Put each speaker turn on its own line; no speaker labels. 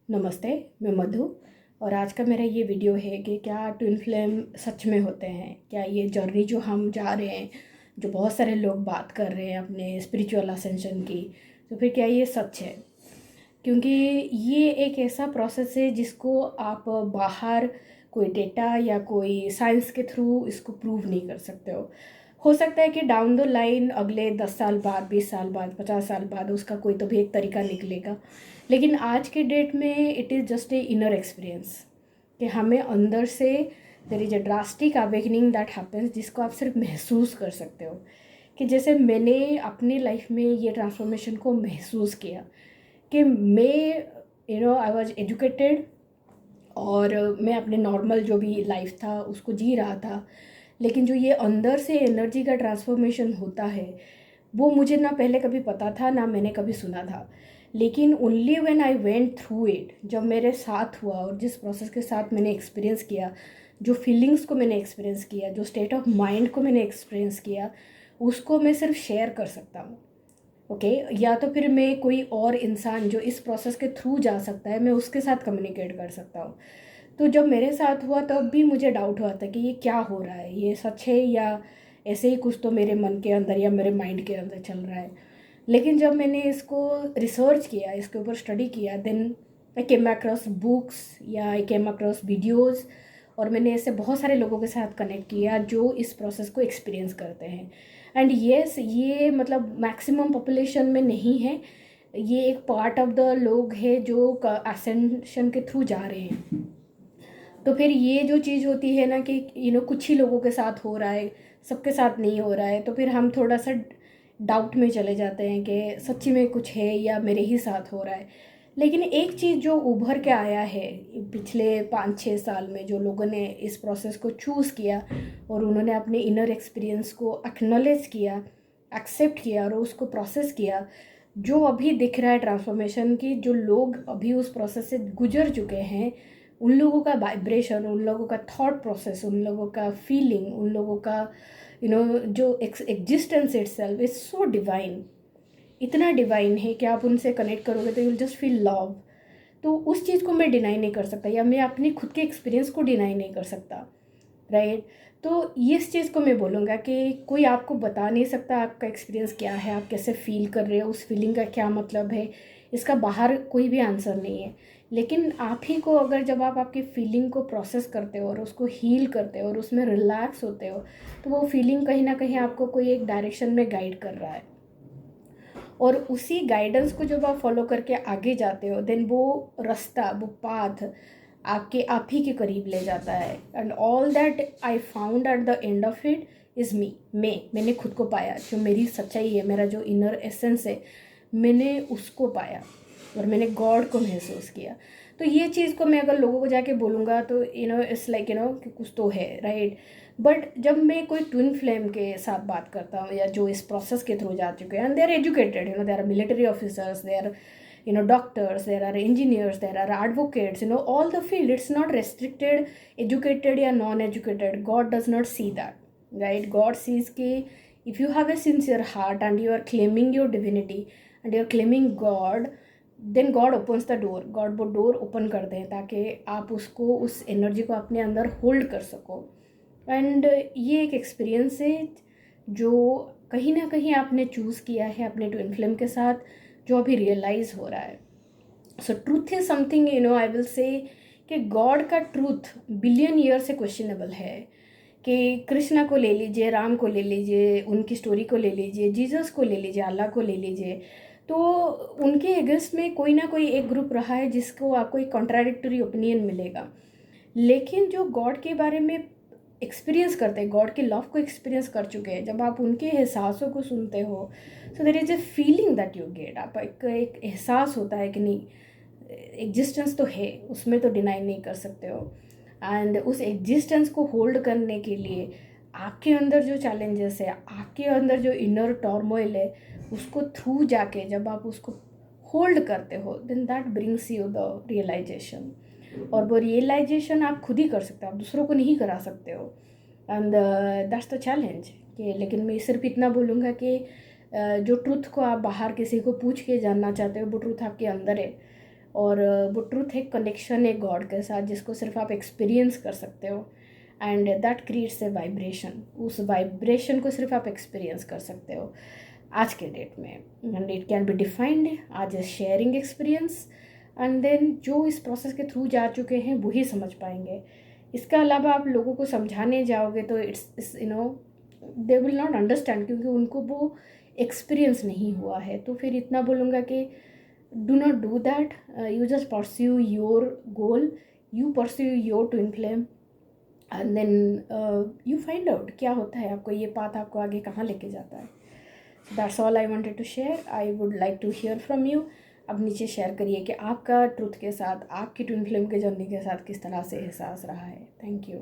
नमस्ते, मैं मधु। और आज का मेरा ये वीडियो है कि क्या ट्विन फ्लेम सच में होते हैं? क्या ये जर्नी जो हम जा रहे हैं, जो बहुत सारे लोग बात कर रहे हैं अपने स्पिरिचुअल असेंशन की, तो फिर क्या ये सच है? क्योंकि ये एक ऐसा प्रोसेस है जिसको आप बाहर कोई डेटा या कोई साइंस के थ्रू इसको प्रूव नहीं कर सकते हो सकता है कि डाउन द लाइन अगले 10 साल बाद, 20 साल बाद, 50 साल बाद उसका कोई तो भी एक तरीका निकलेगा। लेकिन आज के डेट में it is just a inner experience कि हमें अंदर से there is a drastic awakening that happens, जिसको आप सिर्फ महसूस कर सकते हो। कि जैसे मैंने अपनी लाइफ में ये ट्रांसफॉर्मेशन को महसूस किया कि मैं आई वॉज एजुकेटेड और मैं अपने नॉर्मल जो भी लाइफ था उसको जी रहा था। लेकिन जो ये अंदर से एनर्जी का ट्रांसफॉर्मेशन होता है वो मुझे ना पहले कभी पता था, ना मैंने कभी सुना था। लेकिन only when I went through it, जब मेरे साथ हुआ और जिस प्रोसेस के साथ मैंने एक्सपीरियंस किया, जो फीलिंग्स को मैंने एक्सपीरियंस किया, जो स्टेट ऑफ माइंड को मैंने एक्सपीरियंस किया, उसको मैं सिर्फ शेयर कर सकता हूँ। ओके या तो फिर मैं कोई और इंसान जो इस प्रोसेस के थ्रू जा सकता है, मैं उसके साथ कम्युनिकेट कर सकता हूँ। तो जब मेरे साथ हुआ तब भी मुझे डाउट हुआ था कि ये क्या हो रहा है, ये सच है या ऐसे ही कुछ तो मेरे मन के अंदर या मेरे माइंड के अंदर चल रहा है। लेकिन जब मैंने इसको रिसर्च किया, इसके ऊपर स्टडी किया, then I came across books या आई केम अक्रॉस वीडियोज़, और मैंने ऐसे बहुत सारे लोगों के साथ कनेक्ट किया जो इस प्रोसेस को एक्सपीरियंस करते हैं। एंड येस, ये मतलब मैक्सिमम पॉपुलेशन में नहीं है, ये एक पार्ट ऑफ द लोग है जो असेंशन के थ्रू जा रहे हैं। तो फिर ये जो चीज़ होती है ना कि कुछ ही लोगों के साथ हो रहा है, सबके साथ नहीं हो रहा है, तो फिर हम थोड़ा सा डाउट में चले जाते हैं कि सच्ची में कुछ है या मेरे ही साथ हो रहा है। लेकिन एक चीज़ जो उभर के आया है पिछले 5-6 साल में, जो लोगों ने इस प्रोसेस को चूज़ किया और उन्होंने अपने इनर एक्सपीरियंस को एक्नॉलेज किया, एक्सेप्ट किया और उसको प्रोसेस किया, जो अभी दिख रहा है ट्रांसफॉर्मेशन की, जो लोग अभी उस प्रोसेस से गुजर चुके हैं, उन लोगों का वाइब्रेशन, उन लोगों का थॉट प्रोसेस, उन लोगों का फीलिंग, उन लोगों का जो existence itself is so divine, इतना डिवाइन है कि आप उनसे कनेक्ट करोगे तो you will just feel love. तो उस चीज़ को मैं डिनाई नहीं कर सकता, या मैं अपनी खुद के एक्सपीरियंस को डिनाई नहीं कर सकता, राइट? तो इस चीज़ को मैं बोलूँगा कि कोई आपको बता नहीं सकता आपका एक्सपीरियंस क्या है, आप कैसे फील कर रहे हो, उस फीलिंग का क्या मतलब है, इसका बाहर कोई भी आंसर नहीं है। लेकिन आप ही को, अगर जब आप आपकी फीलिंग को प्रोसेस करते हो और उसको हील करते हो और उसमें रिलैक्स होते हो, तो वो फीलिंग कहीं ना कहीं आपको कोई एक डायरेक्शन में गाइड कर रहा है। और उसी गाइडेंस को जब आप फॉलो करके आगे जाते हो, देन वो रास्ता, वो पाथ आपके आप ही के करीब ले जाता है। And all that I found at the end of it is me. मैंने खुद को पाया, जो मेरी सच्चाई है, मेरा जो इनर एसेंस है, मैंने उसको पाया और मैंने गॉड को महसूस किया। तो ये चीज़ को मैं अगर लोगों को जाके बोलूँगा तो इट्स लाइक कि कुछ तो है, राइट? बट जब मैं कोई ट्विन फ्लेम के साथ बात करता हूँ या जो इस प्रोसेस के थ्रू जा चुके हैं, they are educated, they are military officers, they are doctors, there are engineers, there are advocates, all the field, it's not restricted educated या non educated. God does not see that, right? God sees कि if you have a sincere heart and you are claiming your divinity and you are claiming God, then God opens the door. God वो door open कर दें ताकि आप उसको, उस energy को अपने अंदर होल्ड कर सको। एंड ये एक एक्सपीरियंस है जो कहीं ना कहीं आपने चूज़ किया है अपने ट्विन फ्लेम के साथ, जो अभी रियलाइज़ हो रहा है। So truth is something, I will say कि गॉड का ट्रूथ बिलियन ईयर से क्वेश्चनेबल है। कि कृष्णा को ले लीजिए, राम को ले लीजिए, उनकी स्टोरी को ले लीजिए, जीसस को ले लीजिए, अल्लाह को ले लीजिए, तो उनके अगेंस्ट में कोई ना कोई एक ग्रुप रहा है जिसको आपको एक कॉन्ट्राडिक्टरी ओपिनियन मिलेगा। लेकिन जो गॉड के बारे में एक्सपीरियंस करते हैं, गॉड के लव को एक्सपीरियंस कर चुके हैं, जब आप उनके एहसासों को सुनते हो, so there is a feeling that you get. आप एक एहसास होता है कि नहीं, एग्जिस्टेंस तो है, उसमें तो डिनाई नहीं कर सकते हो। एंड उस एग्जिस्टेंस को होल्ड करने के लिए आपके अंदर जो चैलेंजेस है, आपके अंदर जो इनर टर्मोइल है, उसको थ्रू जाके जब आप उसको होल्ड करते हो, then that brings you the realisation. और वो रियलाइजेशन आप खुद ही कर सकते हो, आप दूसरों को नहीं करा सकते हो। And that's the challenge. कि लेकिन मैं सिर्फ इतना बोलूँगा कि जो ट्रुथ को आप बाहर किसी को पूछ के जानना चाहते हो, वो ट्रुथ आपके अंदर है। और वो ट्रूथ एक कनेक्शन है गॉड के साथ जिसको सिर्फ आप एक्सपीरियंस कर सकते हो, and that creates a vibration. उस वाइब्रेशन को सिर्फ आप एक्सपीरियंस कर सकते हो आज के डेट में, and it can be defined आज ए शेयरिंग एक्सपीरियंस, एंड देन जो इस प्रोसेस के थ्रू जा चुके हैं वही समझ पाएंगे। इसका अलावा आप लोगों को समझाने जाओगे तो it's they will not understand, क्योंकि उनको वो एक्सपीरियंस नहीं हुआ है। तो फिर इतना बोलूँगा कि do not do that, you just pursue your goal, you pursue your twin flame, and then you find out क्या होता है, आपको ये पाथ आपको आगे कहाँ लेके जाता है। That's all I wanted to share. I would like to hear from you. अब नीचे शेयर करिए कि आपका ट्रुथ के साथ, आपकी ट्विन फ्लेम के जर्नी के साथ किस तरह से एहसास रहा है। Thank you.